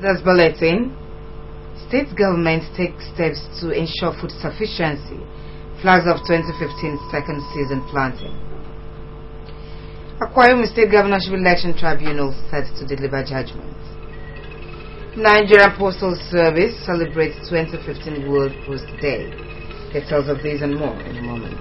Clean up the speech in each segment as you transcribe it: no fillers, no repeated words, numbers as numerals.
This bulletin. State government take steps to ensure food sufficiency. Flags of 2015 second season planting. Akwa Ibom State Governorship Election Tribunal set to deliver judgment. Nigerian Postal Service celebrates 2015 World Post Day. Details of these and more in a moment.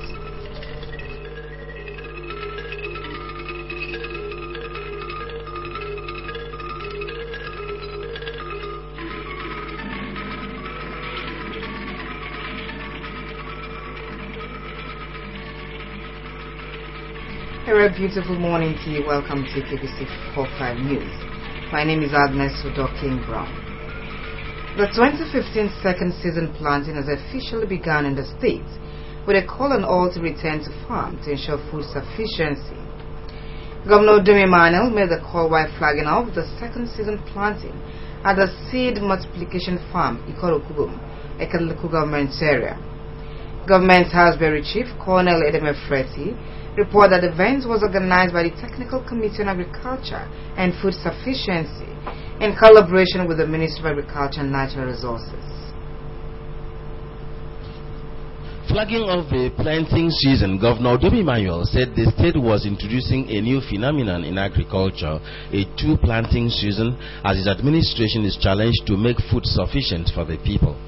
A very beautiful morning to you. Welcome to KBC 45 News. My name is Agnes Udoking Brown. The 2015 second season planting has officially begun in the state, with a call on all to return to farm to ensure food sufficiency. Governor Udomi Emmanuel made the call while flagging off the second season planting at the Seed Multiplication Farm, Ikorokubum, Ekadluku government area. Government Houseberry Chief Colonel Edeme Freti report that the event was organized by the Technical Committee on Agriculture and Food Sufficiency in collaboration with the Ministry of Agriculture and Natural Resources. Flagging off the planting season, Governor Udomi Emmanuel said the state was introducing a new phenomenon in agriculture, a two-planting season, as his administration is challenged to make food sufficient for the people.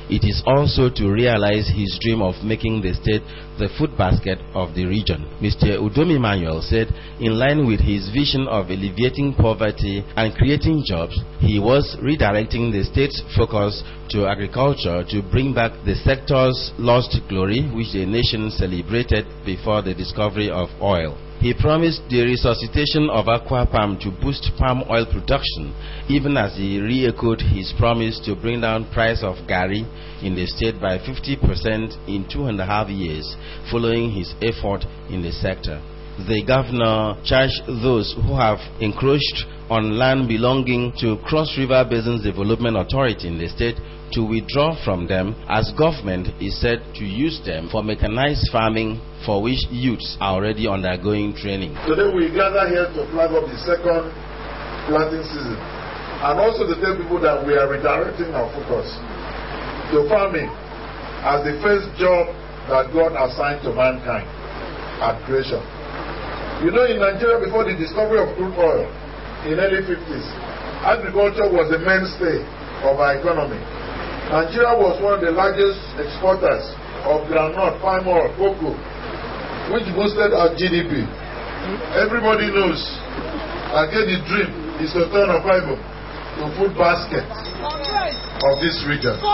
It is also to realize his dream of making the state the food basket of the region. Mr. Udomi Emmanuel said, in line with his vision of alleviating poverty and creating jobs, he was redirecting the state's focus to agriculture to bring back the sector's lost glory, which the nation celebrated before the discovery of oil. He promised the resuscitation of aqua palm to boost palm oil production, even as he re-echoed his promise to bring down price of gari in the state by 50% in 2.5 years, following his effort in the sector. The governor charged those who have encroached on land belonging to Cross River Basin Development Authority in the state to withdraw from them, as government is said to use them for mechanized farming, for which youths are already undergoing training. Today we gather here to flag up the second planting season, and also to tell people that we are redirecting our focus to farming as the first job that God assigned to mankind at creation. You know, in Nigeria, before the discovery of crude oil in early 50s, agriculture was the mainstay of our economy. Nigeria was one of the largest exporters of groundnut, palm oil, cocoa, which boosted our GDP. Everybody knows that the dream is to turn Akwa Ibom to food basket of this region. And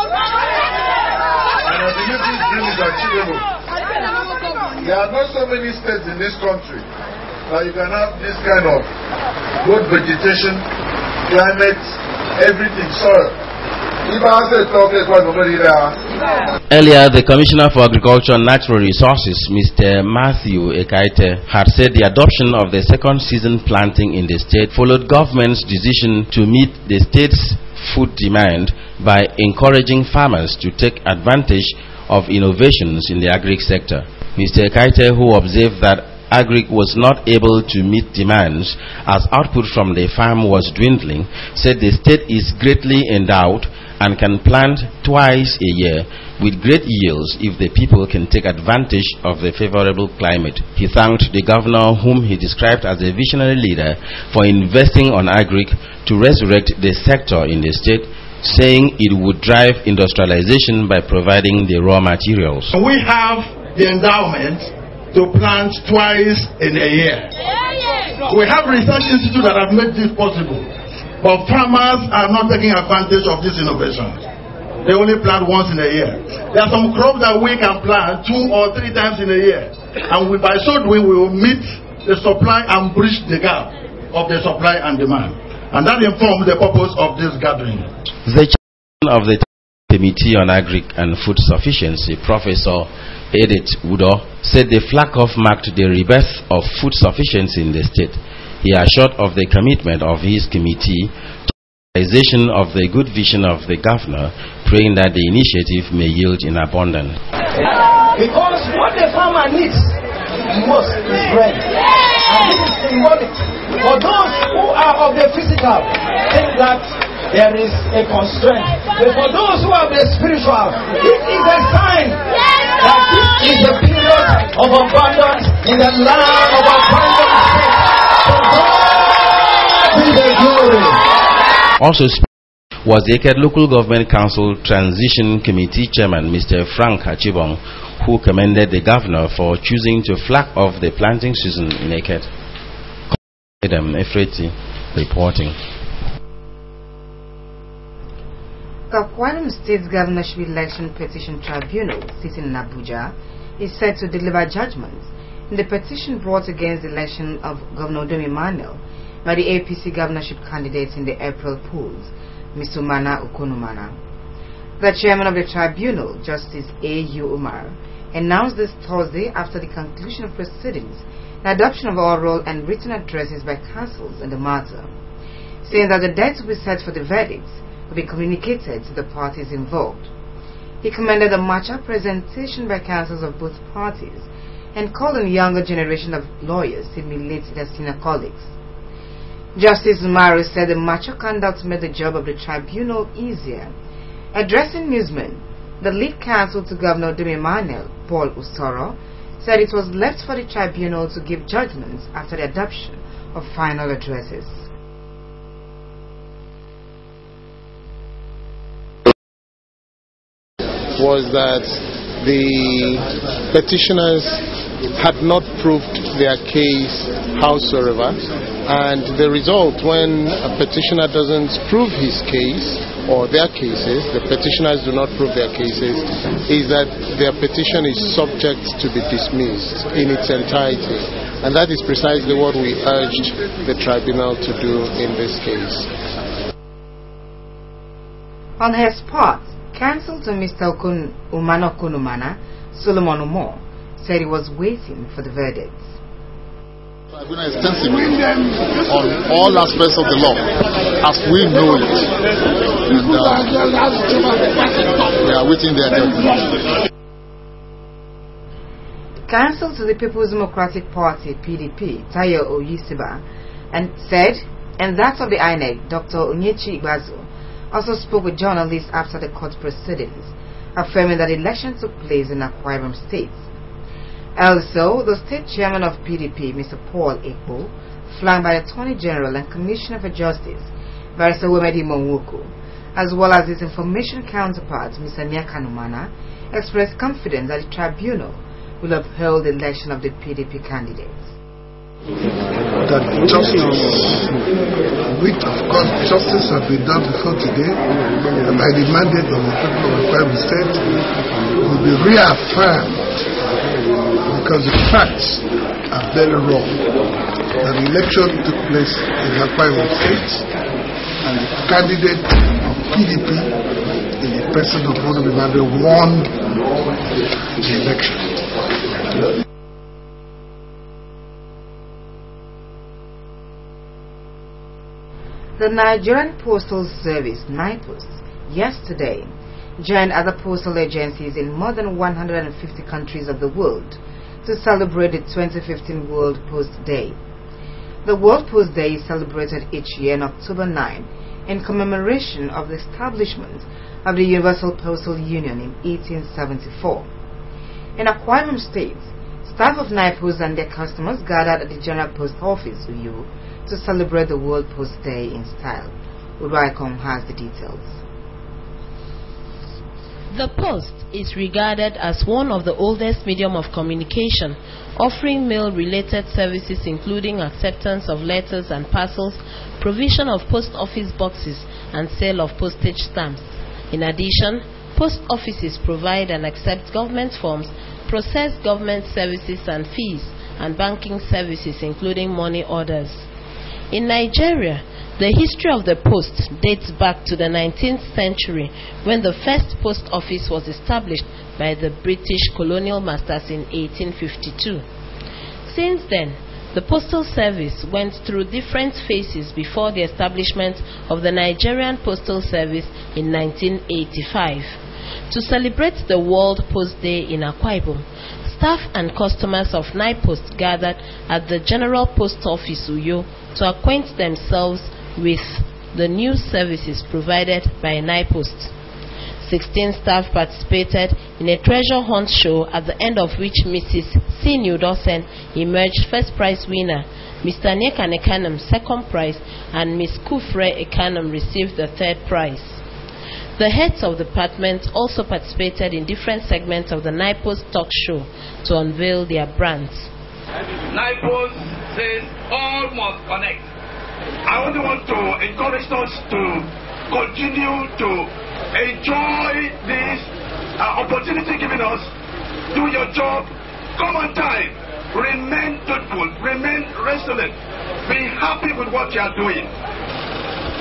I believe this dream is achievable. There are not so many states in this country that you can have this kind of good vegetation, climate, everything, soil. Earlier, the Commissioner for Agriculture and Natural Resources, Mr. Matthew Ekaite, had said the adoption of the second season planting in the state followed government's decision to meet the state's food demand by encouraging farmers to take advantage of innovations in the agri sector. Mr. Ekaite, who observed that agric was not able to meet demands as output from the farm was dwindling, said the state is greatly endowed and can plant twice a year with great yields if the people can take advantage of the favorable climate. He thanked the governor, whom he described as a visionary leader, for investing on agric to resurrect the sector in the state, saying it would drive industrialization by providing the raw materials. We have the endowment to plant twice in a year. We have research institutes that have made this possible, but farmers are not taking advantage of this innovation. They only plant once in a year. There are some crops that we can plant 2 or 3 times in a year, and by so doing we will meet the supply and bridge the gap of the supply and demand. And that informs the purpose of this gathering. The chairman of the Committee on Agric and Food Sufficiency, Professor Edith Udo, said the flag-off marked the rebirth of food sufficiency in the state. He assured of the commitment of his committee to the realization of the good vision of the governor, praying that the initiative may yield in abundance. Because what the farmer needs most is bread. And this is symbolic. For those who are of the physical, think that there is a constraint. But for those who have the spiritual, it is a sign that this is the period of abundance in the land of abundance. For God be the glory. Also was the Eket Local Government Council Transition Committee Chairman, Mr. Frank Achibong, who commended the governor for choosing to flag off the planting season in Eket. Adam Efreti reporting. The Akwa Ibom State Governorship Election Petition Tribunal, sitting in Abuja, is set to deliver judgments in the petition brought against the election of Governor Udom Emmanuel by the APC governorship candidate in the April polls, Mr. Umana Okonumana. The chairman of the tribunal, Justice A.U. Umar, announced this Thursday after the conclusion of proceedings the adoption of oral and written addresses by counsels in the matter, saying that the date will be set for the verdicts will be communicated to the parties involved. He commended the mature presentation by counsels of both parties and called on the younger generation of lawyers to emulate their senior colleagues. Justice Umaru said the mature conduct made the job of the tribunal easier. Addressing newsmen, the lead counsel to Governor Udom Emmanuel, Paul Usoro, said it was left for the tribunal to give judgments after the adoption of final addresses. Was that the petitioners had not proved their case howsoever, and the result when a petitioner doesn't prove his case or their cases, the petitioners do not prove their cases, is that their petition is subject to be dismissed in its entirety, and that is precisely what we urged the tribunal to do in this case. On his part, counsel to Mr. Umana Okonumana, Solomon Umo, said he was waiting for the verdicts. I've been extensively on all aspects of the law as we know it, and we are waiting their judgment. Counsel to the People's Democratic Party (PDP), Tayo Oyisiba, and that of the INEC, Dr. Onyechi Igbazo, also spoke with journalists after the court proceedings, affirming that the election took place in Akwa Ibom State. Also, the state chairman of PDP, Mr. Paul Ekpo, flanked by the Attorney General and Commissioner for Justice, Barrister Wemedi Monwoko, as well as his information counterpart, Mr. Nyakanumana, expressed confidence that the tribunal will uphold the election of the PDP candidates. That justice, which of course justice has been done before today, and by the mandate of the people of Akwa Ibom State, will be reaffirmed, because the facts are very wrong. An election took place in Akwa Ibom State, and the candidate of PDP, in the person of Udom Emmanuel, won the election. The Nigerian Postal Service, NIPOS, yesterday joined other postal agencies in more than 150 countries of the world to celebrate the 2015 World Post Day. The World Post Day is celebrated each year on October 9 in commemoration of the establishment of the Universal Postal Union in 1874. In Akwa Ibom State, staff of NIPOS and their customers gathered at the General Post Office, Uyo, to celebrate the World Post Day in style. Uraikom has the details. The Post is regarded as one of the oldest medium of communication, offering mail-related services including acceptance of letters and parcels, provision of post office boxes, and sale of postage stamps. In addition, post offices provide and accept government forms, process government services and fees, and banking services including money orders. In Nigeria, the history of the post dates back to the 19th century when the first post office was established by the British colonial masters in 1852. Since then, the postal service went through different phases before the establishment of the Nigerian Postal Service in 1985. To celebrate the World Post Day in Akwa Ibom, staff and customers of NIPOST gathered at the General Post Office, Uyo, to acquaint themselves with the new services provided by NIPOST. 16 staff participated in a treasure hunt show, at the end of which Mrs. C. Newdawson emerged first prize winner, Mr. Nekan Ekanum second prize, and Ms. Kufre Ekanum received the third prize. The heads of departments also participated in different segments of the NIPOST talk show to unveil their brands. NIPOST says all must connect. I only want to encourage us to continue to enjoy this opportunity given us. Do your job, come on time, remain truthful, remain resolute, be happy with what you are doing.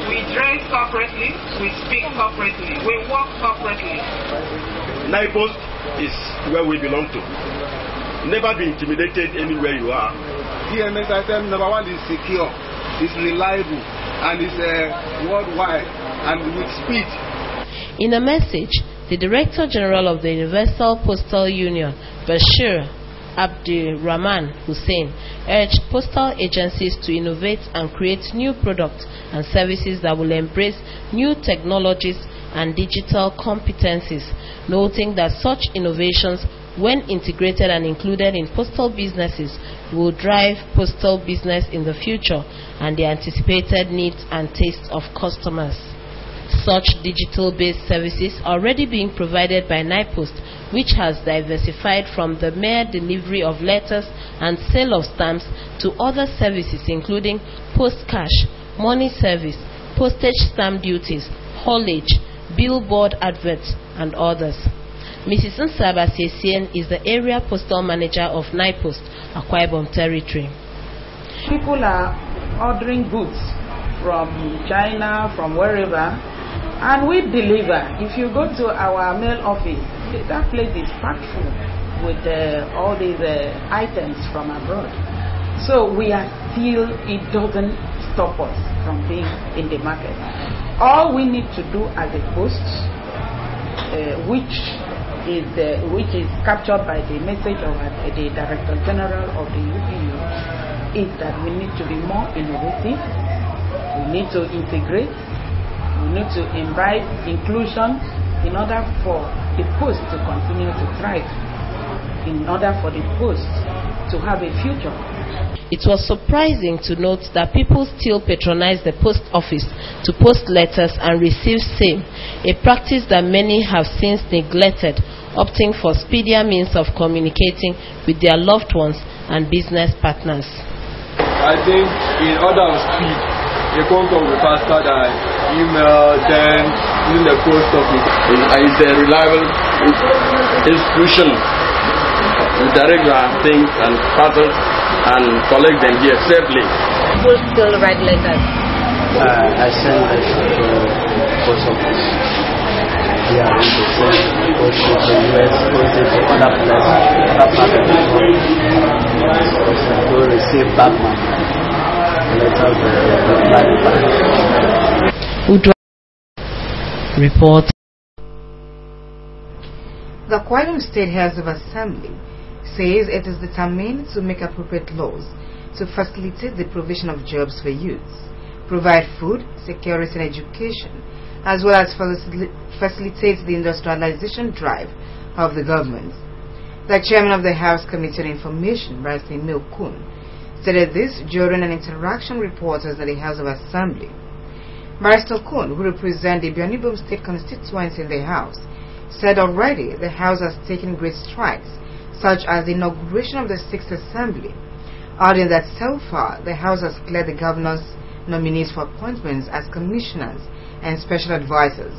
We dress corporately, we speak corporately, we work corporately. NIPOST is where we belong to. Never be intimidated anywhere you are. DMS item number 1 is secure, it's reliable, and it's worldwide and with speed. In a message, the Director General of the Universal Postal Union, Bashir Abdirahman Hussein, urged postal agencies to innovate and create new products and services that will embrace new technologies and digital competencies, noting that such innovations, when integrated and included in postal businesses, will drive postal business in the future and the anticipated needs and tastes of customers. Such digital-based services are already being provided by NIPOST, which has diversified from the mere delivery of letters and sale of stamps to other services including post cash, money service, postage stamp duties, haulage, billboard adverts, and others. Mrs. Nsaba Sesien is the area postal manager of NIPOST, Akwa Ibom Territory. People are ordering goods from China, from wherever, and we deliver. If you go to our mail office, that place is packed full with all these items from abroad. So we are still, it doesn't stop us from being in the market. All we need to do as a post, which is captured by the message of the Director General of the UPU, is that we need to be more innovative, we need to integrate, we need to imbibe inclusion in order for the post to continue to thrive, in order for the post to have a future. It was surprising to note that people still patronize the post office to post letters and receive same, a practice that many have since neglected, opting for speedier means of communicating with their loved ones and business partners. I think in order of speed, a phone call will be faster than email, then using the post office. It's a reliable institution. We direct our things and parcels and collect them here safely. Who still write letters? I send letters to post office. Yeah, we send post to the US, post it to other places, other parts of the world. To receive back my letters report. The Akwa Ibom State House of Assembly says it is determined to make appropriate laws to facilitate the provision of jobs for youths, provide food, security and education, as well as facilitate the industrialization drive of the government. The chairman of the House Committee on Information, Barrister Emil Kun, stated this during an interaction with reporters at the House of Assembly. Barrister Kun, who represents the Biani Ibom State constituency in the House, said already the House has taken great strides, such as the inauguration of the 6th Assembly, adding that so far the House has cleared the governor's nominees for appointments as commissioners and special advisors,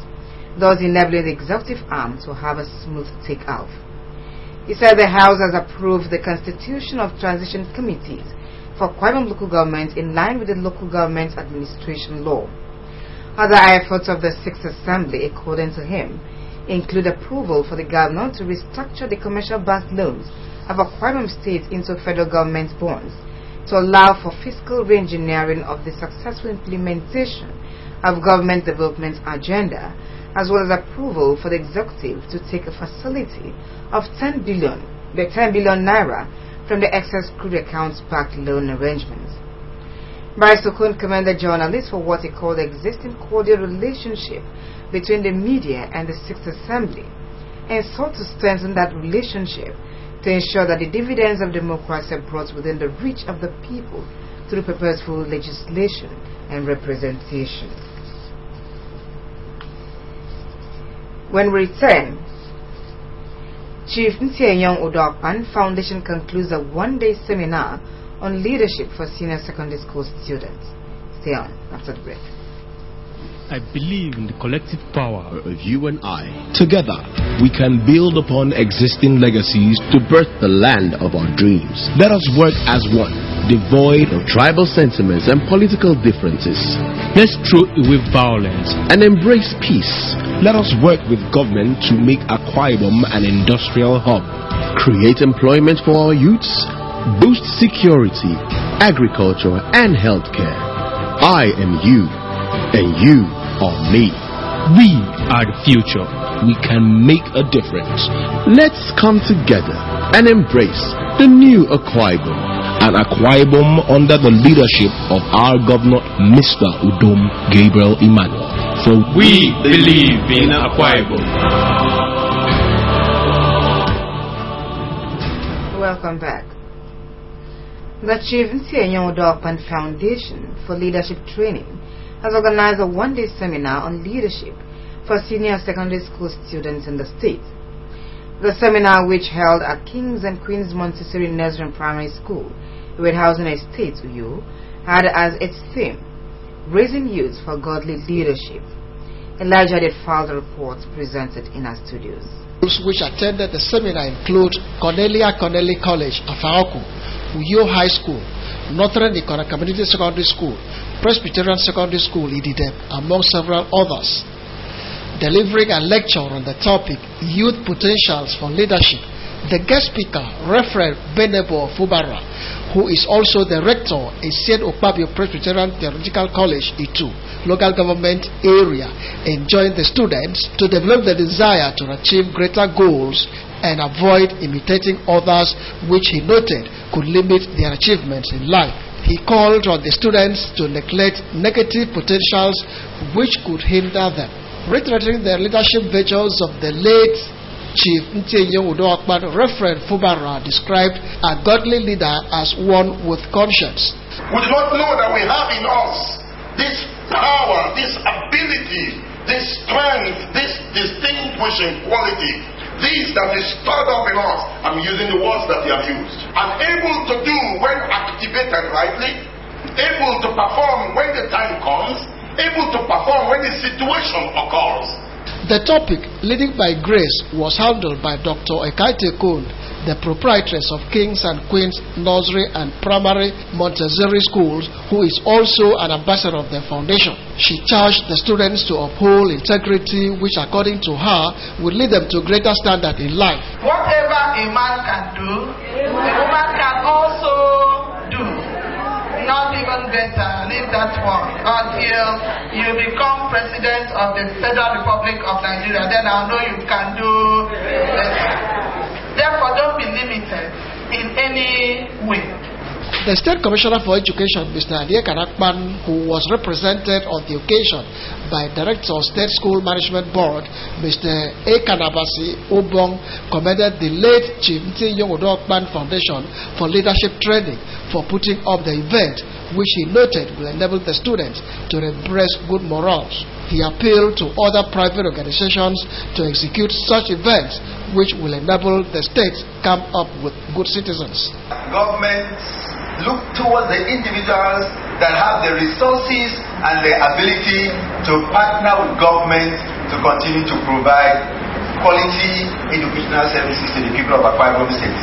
thus enabling the executive arm to have a smooth take-off. He said the House has approved the constitution of transition committees for Akwa Ibom local government in line with the Local Government Administration Law. Other efforts of the 6th Assembly, according to him, include approval for the governor to restructure the commercial bank loans of Akwa Ibom State into federal government bonds to allow for fiscal re-engineering of the successful implementation of government development agenda, as well as approval for the executive to take a facility of 10 billion naira from the excess crude accounts backed loan arrangements. Barrister Kun commended journalists for what he called the existing cordial relationship between the media and the Sixth Assembly, and sought to strengthen that relationship to ensure that the dividends of democracy are brought within the reach of the people through purposeful legislation and representation. When we return, Chief Ntienyong Udokpan Foundation concludes a one-day seminar on leadership for senior secondary school students. Stay on after the break. I believe in the collective power of you and I. Together, we can build upon existing legacies to birth the land of our dreams. Let us work as one, devoid of tribal sentiments and political differences. Let's throw away violence and embrace peace. Let us work with government to make Akwa Ibom an industrial hub, create employment for our youths, boost security, agriculture, and healthcare. I am you, and you are me. We are the future. We can make a difference. Let's come together and embrace the new Akwa Ibom, an Akwa Ibom under the leadership of our governor, Mr. Udom Gabriel Emmanuel. For we believe in Akwa Ibom. Welcome back. The Chief Ntienyong Udokpan Foundation for Leadership Training has organized a one-day seminar on leadership for senior secondary school students in the state. The seminar, which held at Kings and Queens Montessori Nursery and Primary School, with Housing Estate, Uyo, had as its theme, Raising Youth for Godly Leadership. Elijah did file the reports presented in our studios. Those which attended the seminar include Cornelia Connelly College, Afaoku, Uyo High School, Northern Ikora Community Secondary School, Presbyterian Secondary School, Ididep, among several others. Delivering a lecture on the topic, Youth Potentials for Leadership, the guest speaker, Reverend Benebo Fubara, who is also the rector in St. Okpabio Presbyterian Theological College, Itu, local government area, enjoined the students to develop the desire to achieve greater goals and avoid imitating others, which he noted could limit their achievements in life. He called on the students to neglect negative potentials which could hinder them. Reiterating the leadership virtues of the late Chief Ntienyong Udokpan, Reverend Fubara described a godly leader as one with conscience. We do not know that we have in us this power, this ability, this strength, this distinguishing quality, this that is stored up in us. I'm using the words that you have used. And able to do when activated rightly, able to perform when the time comes, able to perform when the situation occurs. The topic, Leading by Grace, was handled by Dr. Ekaite Kun, the proprietress of Kings and Queens Nursery and Primary Montessori Schools, who is also an ambassador of the foundation. She charged the students to uphold integrity, which according to her would lead them to greater standard in life. Whatever a man can do, a woman can also do. Not even better, leave that one until you become president of the Federal Republic of Nigeria. Then I'll know you can do better. Therefore, don't be limited in any way. The State Commissioner for Education, Mr. Adieka Nakpan, who was represented on the occasion by Director of State School Management Board, Mr. Ekanabasi Obong, commended the late Chief Ntienyong Udokpan Foundation for Leadership Training for putting up the event, which he noted will enable the students to embrace good morals. He appealed to other private organizations to execute such events, which will enable the states come up with good citizens. Governments look towards the individuals that have the resources and the ability to partner with government to continue to provide quality educational services to the people of Akwa Ibom State.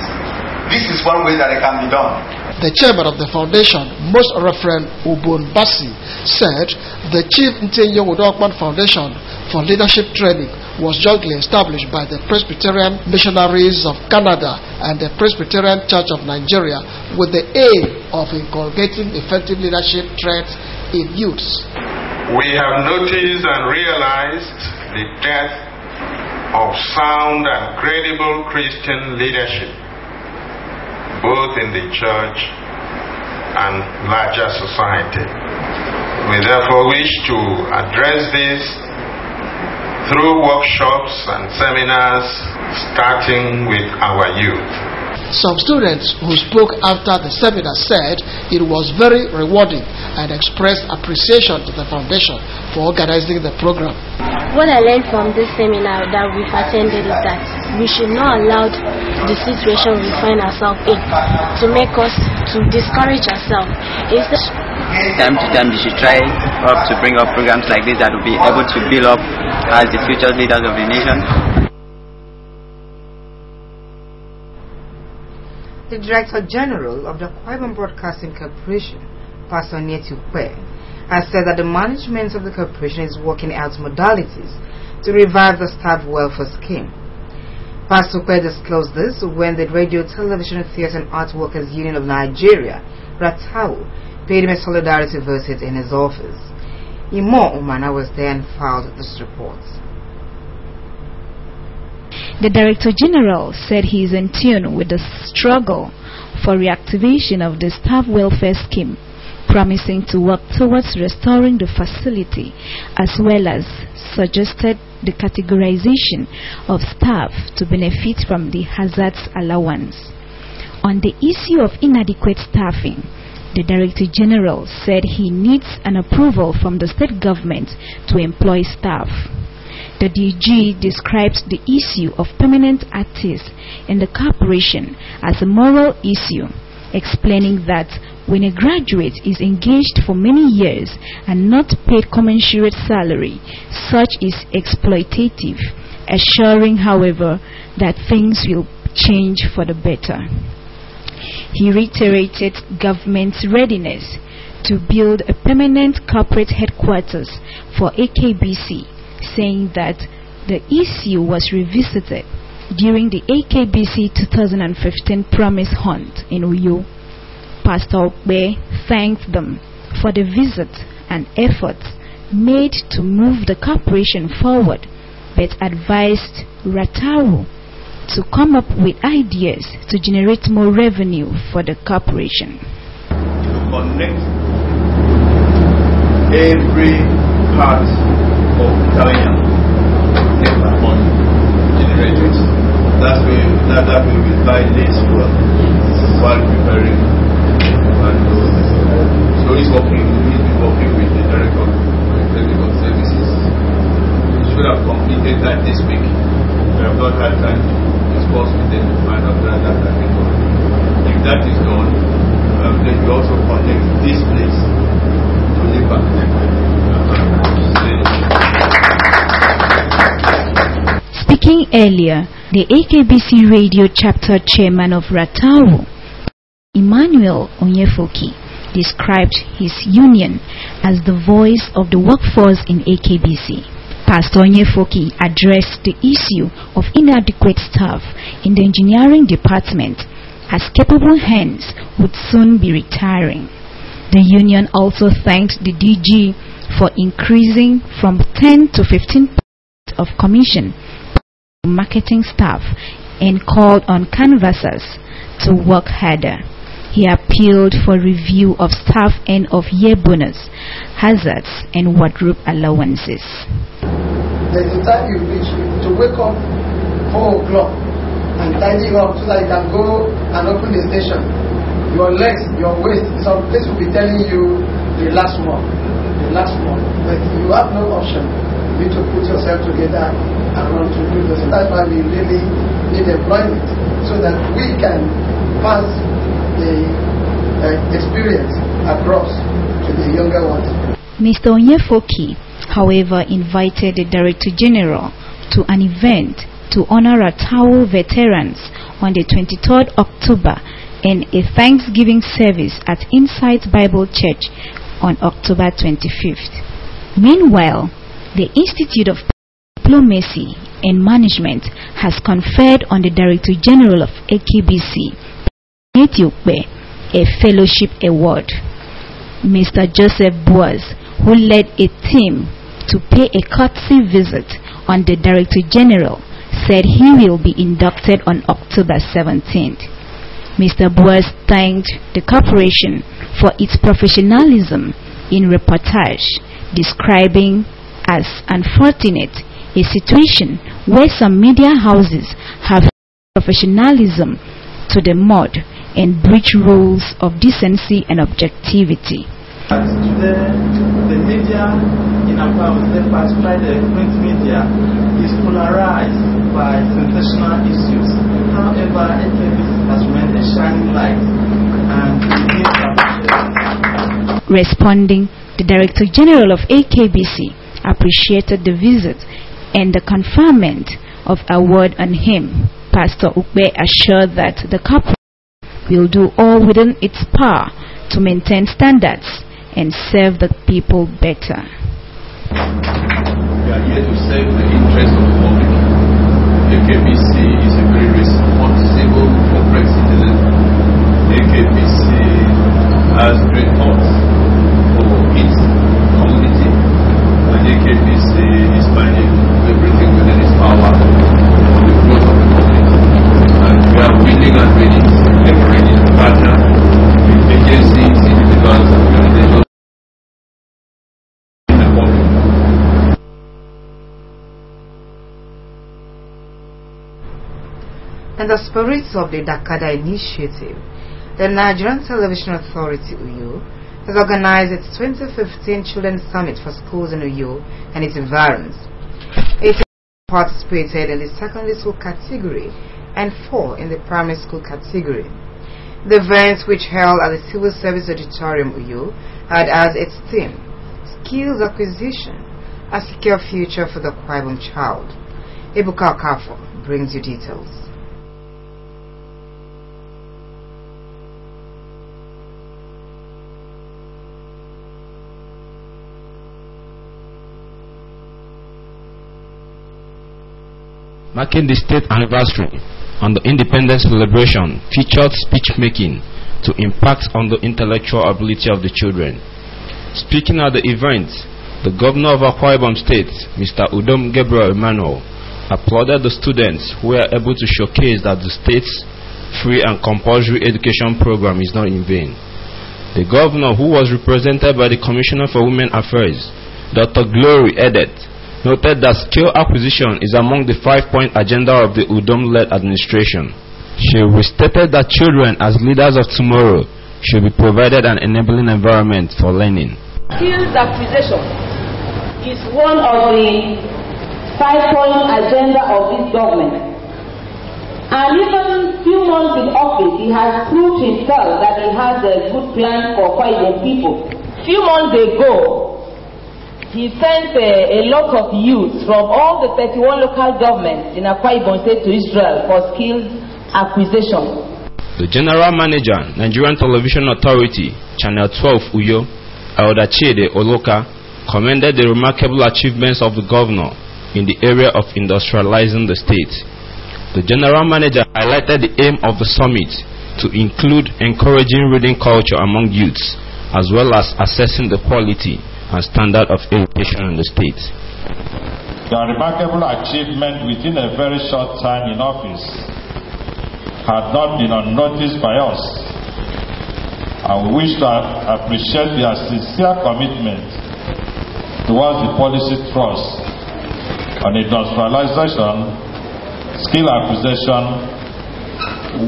This is one way that it can be done. The chairman of the foundation, Most Reverend Ubun Basi, said the Chief Ntienyong Udokpan Foundation for Leadership Training was jointly established by the Presbyterian Missionaries of Canada and the Presbyterian Church of Nigeria with the aim of inculcating effective leadership traits in youths. We have noticed and realized the depth of sound and credible Christian leadership, both in the church and larger society. We therefore wish to address this through workshops and seminars, starting with our youth. Some students who spoke after the seminar said it was very rewarding and expressed appreciation to the foundation for organizing the program. What I learned from this seminar that we've attended is that we should not allow the situation we find ourselves in to make us to discourage ourselves. Time to time they should try to bring up programs like this that will be able to build up as the future leaders of the nation. The Director General of the Akwa Ibom Broadcasting Corporation, Pastor Onyefe Ukpe, has said that the management of the corporation is working out modalities to revive the staff welfare scheme. Pastor Ukpe disclosed this when the Radio, Television, Theatre and Art Workers Union of Nigeria, RATAU, paid him a solidarity visit in his office. Imo Umana was there and filed this report. The Director General said he is in tune with the struggle for reactivation of the staff welfare scheme, promising to work towards restoring the facility, as well as suggested the categorization of staff to benefit from the hazards allowance. On the issue of inadequate staffing, the Director General said he needs an approval from the state government to employ staff. The DG described the issue of permanent artists in the corporation as a moral issue, explaining that when a graduate is engaged for many years and not paid commensurate salary, such is exploitative, assuring, however, that things will change for the better. He reiterated government's readiness to build a permanent corporate headquarters for AKBC, saying that the issue was revisited during the AKBC 2015 Promise Hunt in Uyo. Pastor Ukpe thanked them for the visit and efforts made to move the corporation forward, but advised RATAU to come up with ideas to generate more revenue for the corporation. To connect every part of Italian on generators. That will be by this work while preparing. So he's working with the Director of Technical Services. He should have completed that this week. We have not had time to discuss with them to find out that can be done. If that is done, then you also connect this place to Lipa. Speaking earlier, the AKBC Radio Chapter Chairman of RATAU, Emmanuel Onyefe, described his union as the voice of the workforce in AKBC. Pastor Onyefe addressed the issue of inadequate staff in the engineering department, as capable hands would soon be retiring. The union also thanked the DG for increasing from 10 to 15% of commission to marketing staff and called on canvassers to work harder. He appealed for review of staff end-of-year bonus, hazards, and wardrobe allowances. There's a time you reach to wake up 4 o'clock and tidy up so that you can go and open the station. Your legs, your waist, some place will be telling you the last one. But you have no option. You need to put yourself together and run to do this. That's why we really need employment, so that we can pass the experience across to the younger ones. Mr. Onyefe, however, invited the Director General to an event to honor RATAU veterans on the 23rd October and a Thanksgiving service at Insight Bible Church on October 25th. Meanwhile, the Institute of Diplomacy and Management has conferred on the Director General of AKBC, Onyefe Ukpe, a fellowship award. Mr. Joseph Boaz, who led a team to pay a courtesy visit on the Director General, said he will be inducted on October 17th. Mr. Boaz thanked the corporation for its professionalism in reportage, describing as unfortunate a situation where some media houses have professionalism to the mud and breach rules of decency and objectivity. Today, the media in Accra, particularly the print media, is polarized by sensational issues. However, AKBC has remained a shining light and responding, the Director General of AKBC appreciated the visit and the conferment of award on him. Pastor Ukbe assured that the couple will do all within its power to maintain standards and serve the people better. We are here to serve the interest of the public. AKBC is a very responsible corporate citizen. AKBC has great thoughts for its community, and AKBC is finding everything within its power for the growth of the community. And we are willing and ready, ever ready to partner with agencies, individuals, and organizations. In the spirit of the Dakada initiative, the Nigerian Television Authority (UYO) has organized its 2015 Children's Summit for schools in UYO and its environs. 18 participated in the secondary school category and 4 in the primary school category. The event, which held at the Civil Service Auditorium UYO, had as its theme Skills Acquisition, a Secure Future for the Akwa Ibom Child. Ebuka Okafo brings you details. Marking the state anniversary on the independence celebration featured speech making to impact on the intellectual ability of the children. Speaking at the event, the governor of Akwa Ibom State, Mr. Udom Gabriel Emmanuel, applauded the students who were able to showcase that the state's free and compulsory education program is not in vain. The governor, who was represented by the Commissioner for Women Affairs, Dr. Glory Edet, noted that skill acquisition is among the 5-point agenda of the Udom-led administration. She restated that children, as leaders of tomorrow, should be provided an enabling environment for learning. Skills acquisition is one of the 5-point agenda of this government. And even few months in office, he has proved himself that he has a good plan for Akwa Ibom people. Few months ago, he sent a lot of youth from all the 31 local governments in Akwa Ibom State to Israel for skills acquisition. The General Manager, Nigerian Television Authority, Channel 12 UYO, Elder Chede Oloka, commended the remarkable achievements of the governor in the area of industrializing the state. The General Manager highlighted the aim of the summit to include encouraging reading culture among youths, as well as assessing the quality and standard of education in the state. The remarkable achievement within a very short time in office had not been unnoticed by us, and we wish to appreciate their sincere commitment towards the policy thrust on industrialization, skill acquisition,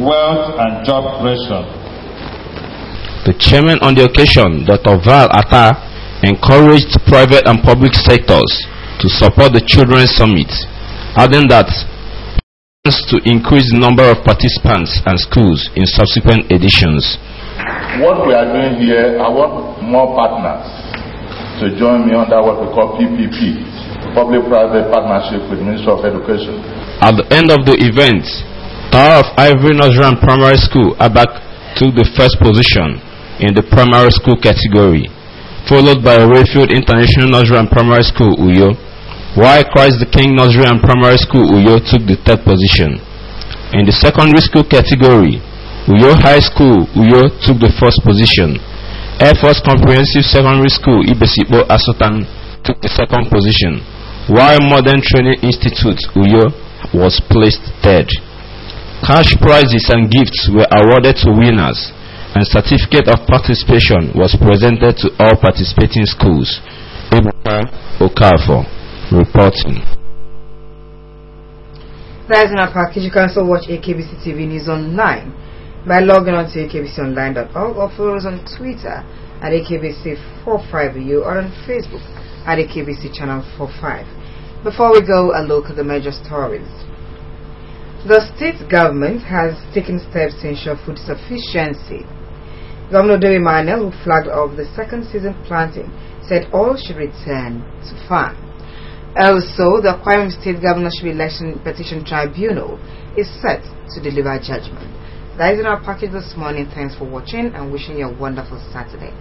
wealth and job creation. The chairman on the occasion, Dr. Val Atta, encouraged private and public sectors to support the Children's Summit, adding that to increase the number of participants and schools in subsequent editions. What we are doing here, I want more partners to join me under what we call PPP, Public-Private Partnership with the Ministry of Education. At the end of the event, Tower of Ivory Nigerian Primary School, Abak, took the first position in the primary school category, followed by Rayfield International Nigerian Primary School, UYO, while Christ the King Nigerian Primary School, UYO, took the third position. In the secondary school category, UYO High School, UYO, took the first position. Air Force Comprehensive Secondary School, Ibesipo Asotan, took the second position, while Modern Training Institute, UYO, was placed third. Cash prizes and gifts were awarded to winners, and certificate of participation was presented to all participating schools. Ebuka Okafor reporting. That is in our package. You can also watch AKBC TV News online by logging on to akbconline.org or follow us on Twitter at AKBC45U or on Facebook at AKBC Channel 45. Before we go, a look at the major stories. The state government has taken steps to ensure food sufficiency. Governor Dewi Manuel, who flagged off the second season planting, said all should return to farm. Also, the Akwa Ibom State Governorship Election Petition Tribunal is set to deliver judgment. That is in our package this morning. Thanks for watching and wishing you a wonderful Saturday.